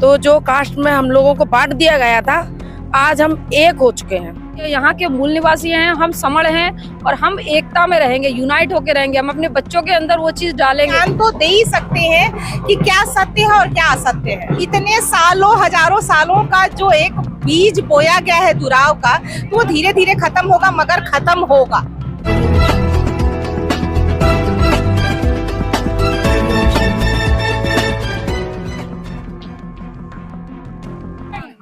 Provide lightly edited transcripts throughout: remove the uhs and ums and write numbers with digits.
तो जो कास्ट में हम लोगों को बांट दिया गया था, आज हम एक हो चुके हैं। यहाँ के मूल निवासी हैं, हम समण हैं और हम एकता में रहेंगे, यूनाइट होकर रहेंगे। हम अपने बच्चों के अंदर वो चीज डालेंगे। ज्ञान तो दे ही सकते हैं कि क्या सत्य है और क्या असत्य है। इतने सालों हजारों सालों का जो एक बीज बोया गया है दुराव का, तो वो धीरे धीरे खत्म होगा, मगर खत्म होगा।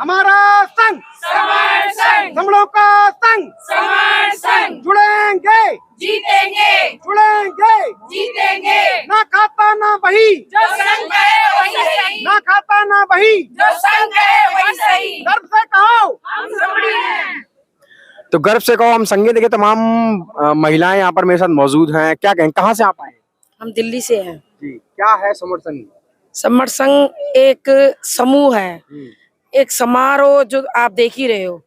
हमारा संघ समण संघ, समणों का संघ समण संघ, जुड़ेंगे जीतेंगे, जुड़ेंगे जीतेंगे। ना खाता ना वही, जो संघ है वही सही, ना खाता ना वही, जो संघ है वही सही। गर्व से कहो हम समणी हैं। तो गर्व से कहो हम संघ के तमाम महिलाएं यहाँ पर मेरे साथ मौजूद हैं। क्या कहें, कहाँ से आप आए? हम दिल्ली से हैं। जी, क्या है समर संघ? समर संघ एक समूह है, एक समारोह जो आप देख ही रहे हो।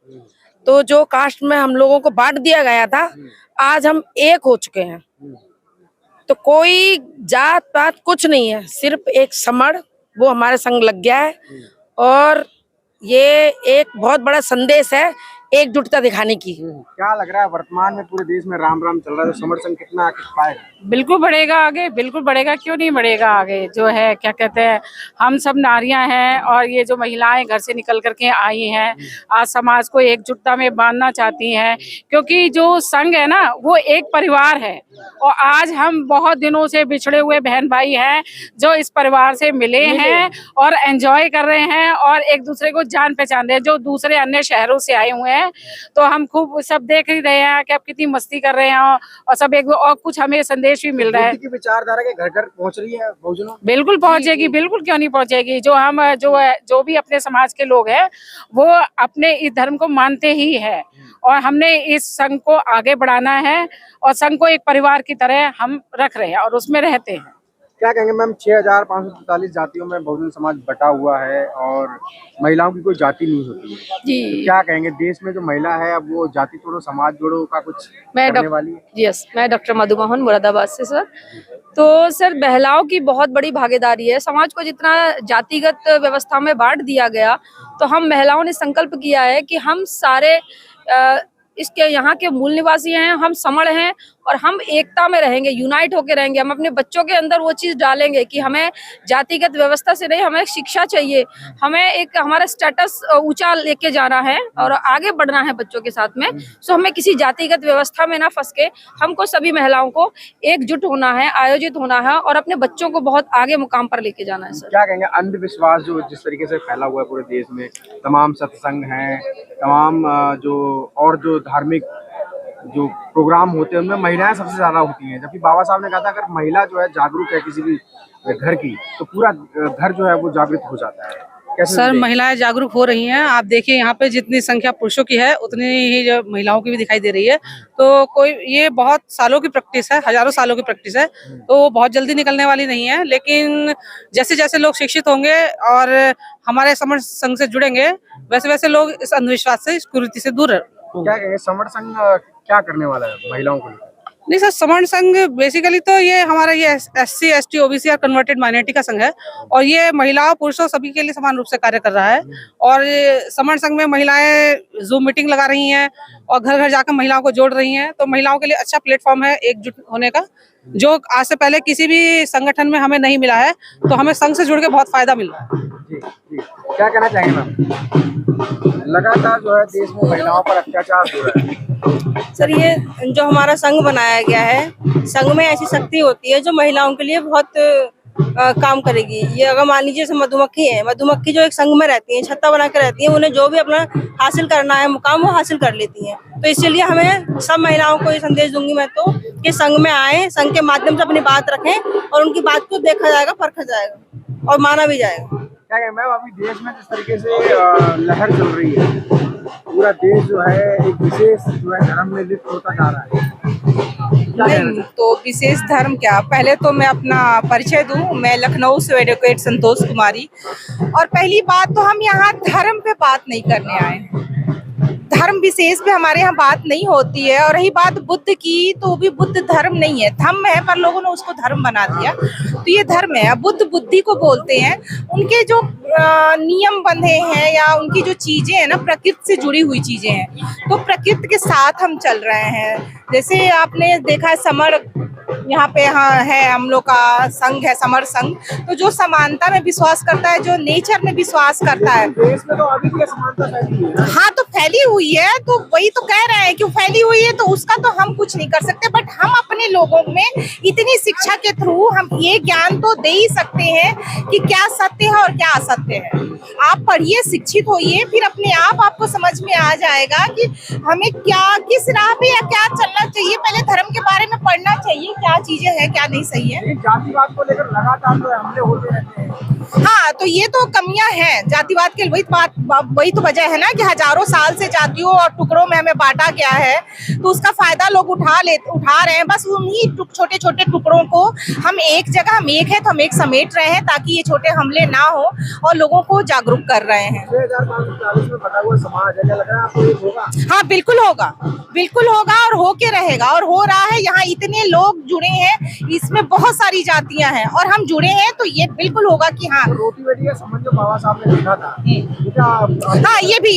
तो जो कास्ट में हम लोगों को बांट दिया गया था, आज हम एक हो चुके हैं। तो कोई जात पात कुछ नहीं है, सिर्फ एक समण, वो हमारे संग लग गया है। और ये एक बहुत बड़ा संदेश है एकजुटता दिखाने की। क्या लग रहा है वर्तमान में पूरे देश में राम राम चल रहा है, तो समर संघ कितना आगे पाएगा? बिल्कुल बढ़ेगा आगे, बिल्कुल बढ़ेगा, क्यों नहीं बढ़ेगा आगे। जो है क्या कहते हैं, हम सब नारियां हैं और ये जो महिलाएं घर से निकल करके आई हैं, आज समाज को एकजुटता में बांधना चाहती हैं। क्योंकि जो संघ है ना, वो एक परिवार है और आज हम बहुत दिनों से बिछड़े हुए बहन भाई हैं जो इस परिवार से मिले हैं और एंजॉय कर रहे हैं और एक दूसरे को जान पहचान रहे हैं। जो दूसरे अन्य शहरों से आए हुए हैं, तो हम खूब सब देख ही रहे हैं कि आप कितनी मस्ती कर रहे हैं और सब एक और कुछ हमें संदेश भी मिल रहा है। की विचारधारा के घर घर पहुंच रही है बहुजनों? बिल्कुल पहुंचेगी, बिल्कुल क्यों नहीं पहुंचेगी। जो भी अपने समाज के लोग हैं, वो अपने इस धर्म को मानते ही है और हमने इस संघ को आगे बढ़ाना है और संघ को एक परिवार की तरह हम रख रहे हैं और उसमें रहते हैं। क्या कहेंगे मैम, 6543 जातियों में बहुजन समाज बटा हुआ है और महिलाओं की कोई जाति नहीं होती है जी, तो क्या कहेंगे, देश में जो महिला है अब वो जाति तोड़ो समाज जोड़ो का कुछ करने वाली है? यस, मैं डॉक्टर मधुमोहन मुरादाबाद से सर। तो सर, महिलाओं की बहुत बड़ी भागीदारी है। समाज को जितना जातिगत व्यवस्था में बांट दिया गया, तो हम महिलाओं ने संकल्प किया है कि हम सारे इसके यहाँ के मूल निवासी हैं, हम समण हैं और हम एकता में रहेंगे, यूनाइट होकर रहेंगे। हम अपने बच्चों के अंदर वो चीज डालेंगे कि हमें जातिगत व्यवस्था से नहीं, हमें शिक्षा चाहिए, हमें एक हमारा स्टेटस ऊंचा लेके जाना है और आगे बढ़ना है बच्चों के साथ में। सो हमें किसी जातिगत व्यवस्था में ना फंस के हमको सभी महिलाओं को एकजुट होना है, आयोजित होना है और अपने बच्चों को बहुत आगे मुकाम पर लेके जाना है सर। क्या कहेंगे, अंधविश्वास जो जिस तरीके से फैला हुआ है पूरे देश में, तमाम सत्संग हैं, तमाम जो और जो धार्मिक जो प्रोग्राम होते हैं उनमें महिलाएं सबसे ज्यादा होती हैं, जबकि बाबा साहब ने कहा था अगर महिला जो है जागरूक है किसी भी घर की, तो पूरा घर जो है वो जागृत हो जाता है। कैसे सर, महिलाएं जागरूक हो रही हैं। आप देखिए यहाँ पे जितनी संख्या पुरुषों की है, उतनी ही जो महिलाओं की भी दिखाई दे रही है। तो कोई ये बहुत सालों की प्रैक्टिस है, हजारों सालों की प्रैक्टिस है, तो वो बहुत जल्दी निकलने वाली नहीं है। लेकिन जैसे जैसे लोग शिक्षित होंगे और हमारे समर संघ से जुड़ेंगे, वैसे वैसे लोग इस अंधविश्वास से, इस कुरीति से दूर। क्या कहेंगे, समर संघ क्या करने वाला है महिलाओं को लेकर? नहीं सर, समण संघ बेसिकली तो ये हमारा ये SC ST OBC और कन्वर्टेड माइनॉरिटी का संघ है और ये महिलाओं पुरुषों सभी के लिए समान रूप से कार्य कर रहा है। और समण संघ में महिलाएं जूम मीटिंग लगा रही हैं और घर घर जाकर महिलाओं को जोड़ रही हैं। तो महिलाओं के लिए अच्छा प्लेटफॉर्म है एकजुट होने का, जो आज से पहले किसी भी संगठन में हमें नहीं मिला है। तो हमें संघ से जुड़ के बहुत फायदा मिल रहा है। जी जी, क्या कहना चाहेंगे मैम? लगातार जो है देश में महिलाओं पर अत्याचार हो रहा है। सर, ये जो हमारा संघ बनाया गया है, संघ में ऐसी शक्ति होती है जो महिलाओं के लिए बहुत काम करेगी। ये अगर मान लीजिए जैसे मधुमक्खी है, मधुमक्खी जो एक संघ में रहती है, छत्ता बना के रहती है, उन्हें जो भी अपना हासिल करना है मुकाम, वो हासिल कर लेती हैं। तो इसीलिए हमें सब महिलाओं को ये संदेश दूंगी मैं तो कि संघ में आए, संघ के माध्यम से अपनी बात रखें और उनकी बात को देखा जाएगा, परखा जाएगा और माना भी जाएगा। क्या कहें मैम, अभी देश में जिस तरीके से लहर चल रही है, पूरा देश जो है एक विशेष जो है धर्म में लिप्त होता जा रहा है। नहीं, तो विशेष धर्म क्या, पहले तो मैं अपना परिचय दूं। मैं लखनऊ से एडवोकेट संतोष कुमारी। और पहली बात तो हम यहाँ धर्म पे बात नहीं करने आए हैं। धर्म विशेष पे हमारे यहाँ बात नहीं होती है। और रही बात बुद्ध की, तो वो भी बुद्ध धर्म नहीं है, धम्म है, पर लोगों ने उसको धर्म बना दिया। तो ये धर्म है। अब बुद्ध बुद्धि को बोलते हैं। उनके जो नियम बंधे हैं या उनकी जो चीजें हैं ना, प्रकृति से जुड़ी हुई चीजें हैं, तो प्रकृति के साथ हम चल रहे हैं। जैसे आपने देखा है समर, यहाँ पे है हम लोग का संघ है, समर संघ, तो जो समानता में विश्वास करता है, जो नेचर में विश्वास करता है। देश में तो अभी भी असमानता फैली हुई है। हाँ, तो फैली हुई है, तो वही तो कह रहे हैं कि फैली हुई है, तो उसका तो हम कुछ नहीं कर सकते। बट हम अपने लोगों में इतनी शिक्षा के थ्रू हम ये ज्ञान तो दे ही सकते हैं कि क्या सत्य है और क्या असत्य है। आप पढ़िए, शिक्षित होइए, फिर अपने आप आपको समझ में आ जाएगा कि हमें क्या, किस राह पे या क्या चलना चाहिए। पहले धर्म के बारे में पढ़ना चाहिए, क्या चीजें हैं, क्या नहीं सही है। जातिवाद को लेकर लगातार जो हमले होते रहते हैं। हाँ, तो ये तो कमियां हैं जातिवाद के। वही तो वजह है ना कि हजारों साल से जातियों और टुकड़ों में हमें बांटा गया है, तो उसका फायदा लोग उठा रहे हैं। बस उन्हीं छोटे छोटे टुकड़ों को हम एक जगह, हम एक है तो हम एक समेट रहे हैं, ताकि ये छोटे हमले ना हो, और लोगों को जागरूक कर रहे हैं। 2040 में बटा हुआ समाज है, क्या लग रहा है आपको ये होगा? हाँ, बिल्कुल होगा, बिल्कुल होगा, और होके रहेगा, और हो रहा है। यहाँ इतने लोग जुड़े हैं, इसमें बहुत सारी जातियां हैं, और हम जुड़े हैं, तो ये बिल्कुल होगा कि हाँ, रोटी बेटी का संबंध जो बाबा साहब ने लिखा था,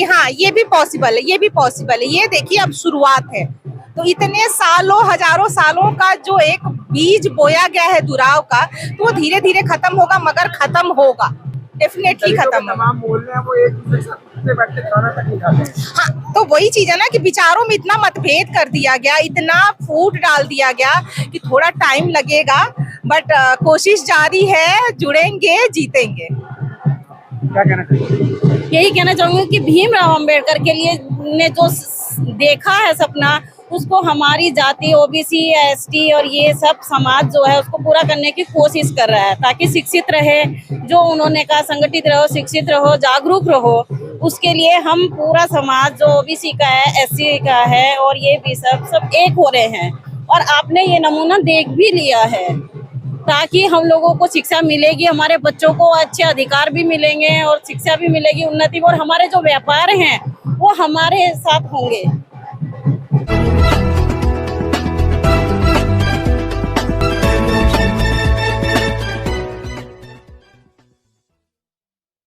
हाँ, ये भी पॉसिबल है, ये भी पॉसिबल है। ये देखिए, अब शुरुआत है। तो इतने सालों, हजारों सालों का जो एक बीज बोया गया है दुराव का, तो वो धीरे धीरे खत्म होगा, मगर खत्म होगा, डेफिनेटली खत्म होगा। तमाम मोहल्ले हैं वो एक दूसरे के साथ उठते बैठते खाना तक नहीं खाते हैं। हाँ, तो वही चीज है ना कि विचारों में इतना मतभेद कर दिया गया, इतना फूट डाल दिया गया कि थोड़ा टाइम लगेगा, बट कोशिश जारी है, जुड़ेंगे, जीतेंगे। क्या कहना चाहिए? यही कहना चाहूंगी कि भीमराव अंबेडकर के लिए ने जो देखा है सपना, उसको हमारी जाति, ओबीसी, एसटी और ये सब समाज जो है उसको पूरा करने की कोशिश कर रहा है, ताकि शिक्षित रहे। जो उन्होंने कहा, संगठित रहो, शिक्षित रहो, जागरूक रहो, उसके लिए हम पूरा समाज जो ओबीसी का है, एससी का है और ये भी सब एक हो रहे हैं। और आपने ये नमूना देख भी लिया है, ताकि हम लोगों को शिक्षा मिलेगी, हमारे बच्चों को अच्छे अधिकार भी मिलेंगे और शिक्षा भी मिलेगी, उन्नति, और हमारे जो व्यापार हैं वो हमारे साथ होंगे।